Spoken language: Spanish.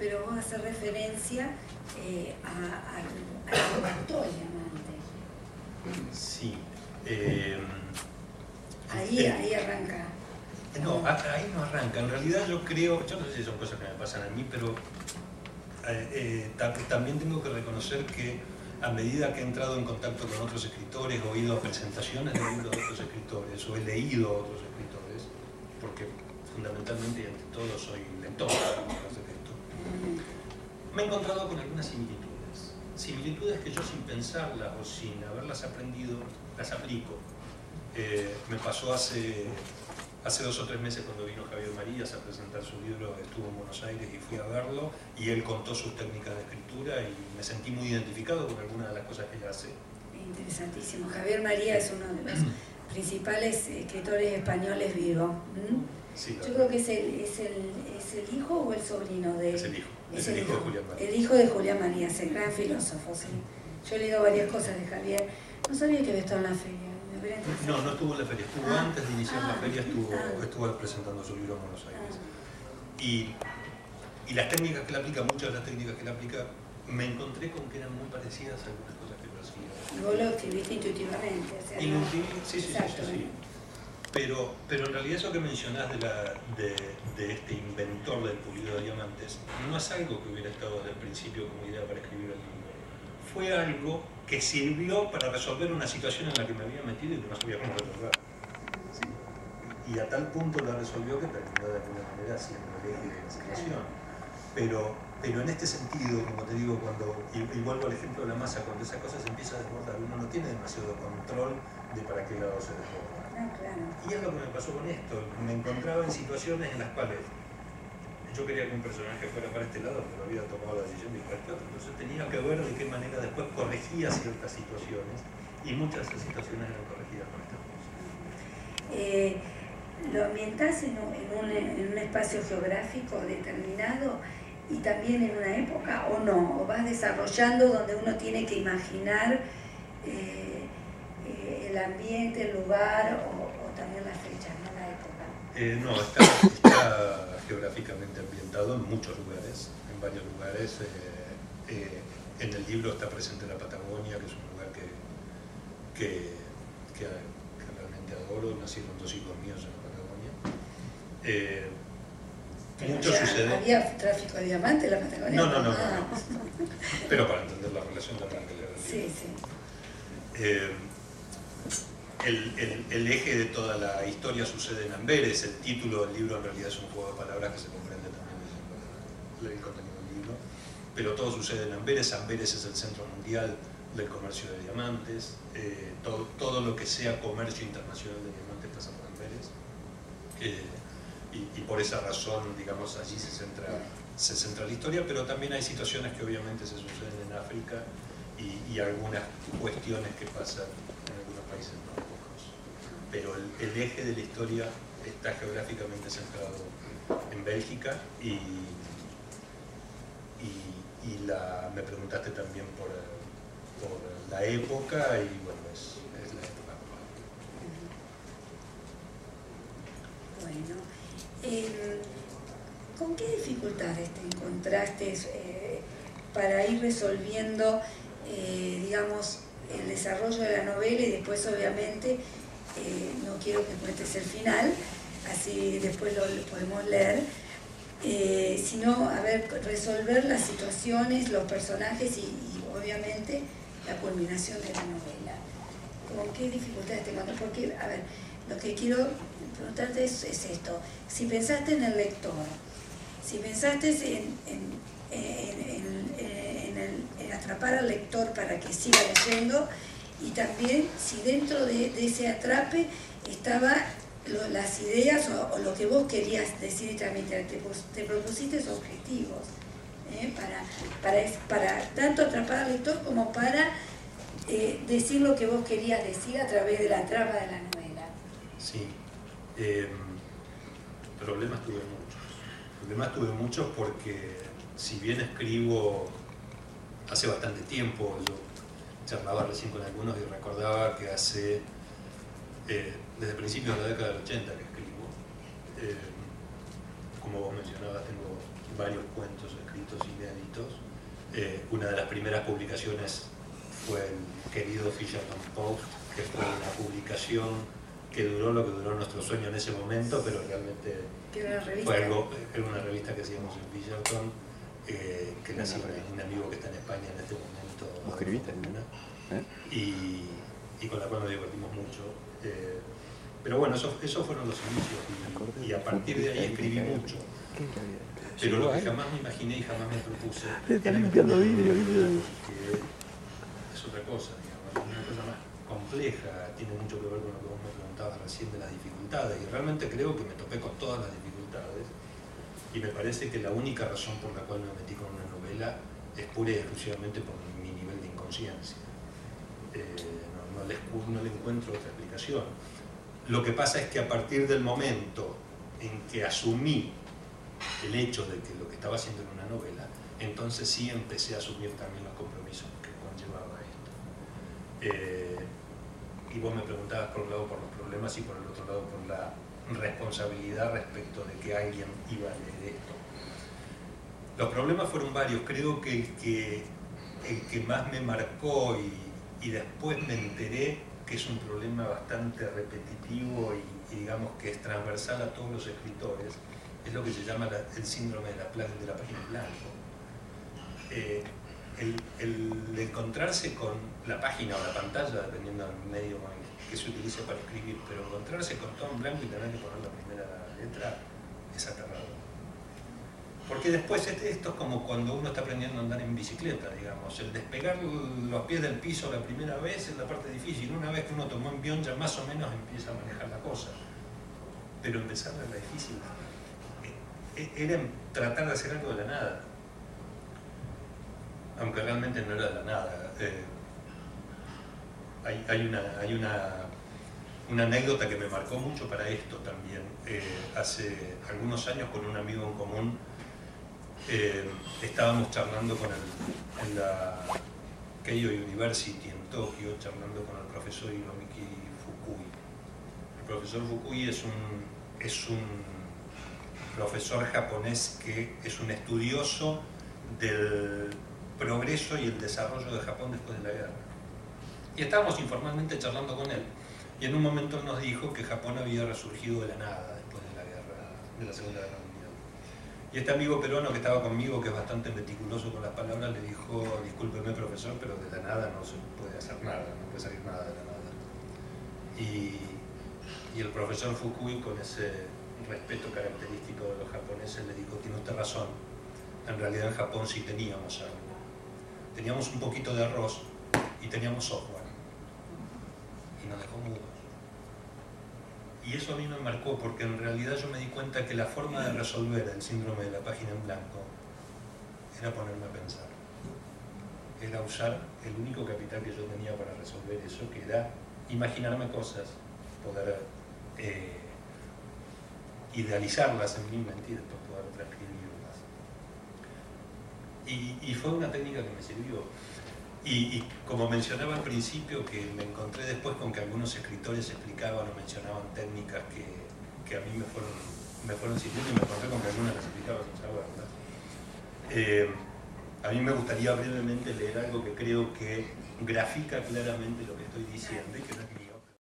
pero vos haces referencia al actor Diamante. Sí. Ahí arranca. No, ahí no arranca. En realidad yo creo, yo no sé si son cosas que me pasan a mí, pero también tengo que reconocer que a medida que he entrado en contacto con otros escritores, he oído presentaciones de libros de otros escritores, o he leído a otros escritores, porque fundamentalmente y ante todo soy lector, me he encontrado con algunas similitudes. Similitudes que yo sin pensarlas o sin haberlas aprendido, las aplico. Me pasó hace 2 o 3 meses cuando vino Javier Marías a presentar su libro, estuvo en Buenos Aires y fui a verlo, y él contó sus técnicas de escritura y me sentí muy identificado con algunas de las cosas que él hace. Interesantísimo. Javier Marías es uno de los principales escritores españoles vivos. Sí, yo creo que es el hijo o el sobrino de... Es el hijo. Es el hijo de Julián Marías. El hijo de Julián Marías, el gran filósofo, sí. Yo he leído varias cosas de Javier. No sabía que había estado en la feria. No estuvo en la feria, estuvo antes de iniciar la feria, estuvo presentando su libro en Buenos Aires. Y las técnicas que él aplica, muchas de las técnicas que él aplica, me encontré con que eran muy parecidas a algunas cosas que yo hacía. Y vos lo escribiste intuitivamente. O sea, sí. Pero en realidad eso que mencionás de este inventor del pulido de diamantes, no es algo que hubiera estado desde el principio como idea para escribir el libro. Fue algo que sirvió para resolver una situación en la que me había metido y que no sabía cómo resolver. ¿Sí? Y a tal punto la resolvió que terminó de alguna manera siendo el eje de la situación. Pero en este sentido, como te digo, y vuelvo al ejemplo de la masa, cuando esa cosa se empieza a desbordar, uno no tiene demasiado control de para qué lado se desborda. Claro. Y es lo que me pasó con esto. Me encontraba en situaciones en las cuales yo quería que un personaje fuera para este lado, pero había tomado la decisión de ir para este otro. Entonces tenía que ver de qué manera después corregía ciertas situaciones, y muchas de esas situaciones eran corregidas con estas cosas. Lo ambientás en un espacio geográfico determinado y también en una época, ¿o no? ¿O vas desarrollando donde uno tiene que imaginar el ambiente, el lugar o también las fechas, no la época? No, está geográficamente ambientado en muchos lugares, en varios lugares. En el libro está presente la Patagonia, que es un lugar que realmente adoro. Nacieron 2 hijos míos en la Patagonia. Mucho sucede. ¿Había tráfico de diamantes en la Patagonia? No. Pero para entender la relación también que le da el libro. El eje de toda la historia sucede en Amberes. El título del libro en realidad es un juego de palabras que se comprende también leyendo el contenido del libro. Pero todo sucede en Amberes. Amberes es el centro mundial del comercio de diamantes. Todo lo que sea comercio internacional de diamantes pasa por Amberes. Y por esa razón, digamos, allí se centra la historia, pero también hay situaciones que obviamente se suceden en África y algunas cuestiones que pasan en algunos países no pocos. Pero el eje de la historia está geográficamente centrado en Bélgica y me preguntaste también por la época, y bueno, es la época actual. Bueno, ¿con qué dificultades te encontraste para ir resolviendo, digamos, el desarrollo de la novela y después obviamente, no quiero que cuentes el final, así después lo podemos leer, sino, a ver, resolver las situaciones, los personajes y obviamente la culminación de la novela? ¿Con qué dificultades te encuentras? Porque, a ver, lo que quiero preguntarte es esto: si pensaste en el lector, si pensaste en atrapar al lector para que siga leyendo, y también si dentro de ese atrape estaba las ideas o lo que vos querías decir y transmitir. Te propusiste objetivos para tanto atrapar al lector como para decir lo que vos querías decir a través de la trama de la novela. Sí. Problemas tuve muchos porque, si bien escribo hace bastante tiempo, yo charlaba recién con algunos y recordaba que hace desde principios de la década del 80 que escribo. Como vos mencionabas, tengo varios cuentos escritos inéditos. Una de las primeras publicaciones fue el querido Fisherton Post, que fue una publicación que duró lo que duró nuestro sueño en ese momento, pero realmente fue algo, era una revista que hacíamos en Fisherton, que la hacía un amigo que está en España en este momento, y con la cual nos divertimos mucho. Pero bueno, esos fueron los inicios, y a partir de ahí escribí mucho. Pero lo que jamás me imaginé y jamás me propuse era limpiando vidrio, que es otra cosa, digamos, una cosa más compleja, tiene mucho que ver con lo que vos me preguntabas recién de las dificultades, y realmente creo que me topé con todas las dificultades, y me parece que la única razón por la cual me metí con una novela es pura y exclusivamente por mi nivel de inconsciencia. No le encuentro otra explicación. Lo que pasa es que a partir del momento en que asumí el hecho de que lo que estaba haciendo era una novela, entonces sí empecé a asumir también los compromisos que conllevaba esto. Y vos me preguntabas por un lado por los problemas y por el otro lado por la responsabilidad respecto de que alguien iba a leer esto. Los problemas fueron varios. Creo que el que más me marcó y después me enteré que es un problema bastante repetitivo y digamos que es transversal a todos los escritores, es lo que se llama el síndrome de la página en blanco. El encontrarse con la página o la pantalla, dependiendo del medio que se utilice para escribir, pero encontrarse con todo en blanco y tener que poner la primera letra es aterrador. Porque después esto es como cuando uno está aprendiendo a andar en bicicleta, digamos. El despegar los pies del piso la primera vez es la parte difícil. Una vez que uno tomó envión ya más o menos empieza a manejar la cosa. Pero empezar era difícil. Era tratar de hacer algo de la nada. Aunque realmente no era de la nada. Hay una anécdota que me marcó mucho para esto también. Hace algunos años con un amigo en común estábamos charlando en la Keio University en Tokio, charlando con el profesor Hiromiki Fukui. El profesor Fukui es un profesor japonés que es un estudioso del progreso y el desarrollo de Japón después de la guerra. Y estábamos informalmente charlando con él, y en un momento nos dijo que Japón había resurgido de la nada después de la guerra, de la Segunda Guerra Mundial. Y este amigo peruano que estaba conmigo, que es bastante meticuloso con las palabras, le dijo: discúlpeme profesor, pero de la nada no se puede hacer nada, no puede salir nada de la nada. Y el profesor Fukui, con ese respeto característico de los japoneses, le dijo: tiene usted razón, en realidad en Japón sí teníamos algo. Teníamos un poquito de arroz y teníamos software. Y nos dejó mudos. Y eso a mí me marcó, porque en realidad yo me di cuenta que la forma de resolver el síndrome de la página en blanco era ponerme a pensar. Era usar el único capital que yo tenía para resolver eso, que era imaginarme cosas, poder idealizarlas en mi mente y después poder transcribirlas. Y fue una técnica que me sirvió. Y como mencionaba al principio, que me encontré después con que algunos escritores explicaban o mencionaban técnicas que a mí me fueron sirviendo, y me encontré con que algunas las explicaban sin saberlas. A mí me gustaría brevemente leer algo que creo que grafica claramente lo que estoy diciendo y que no es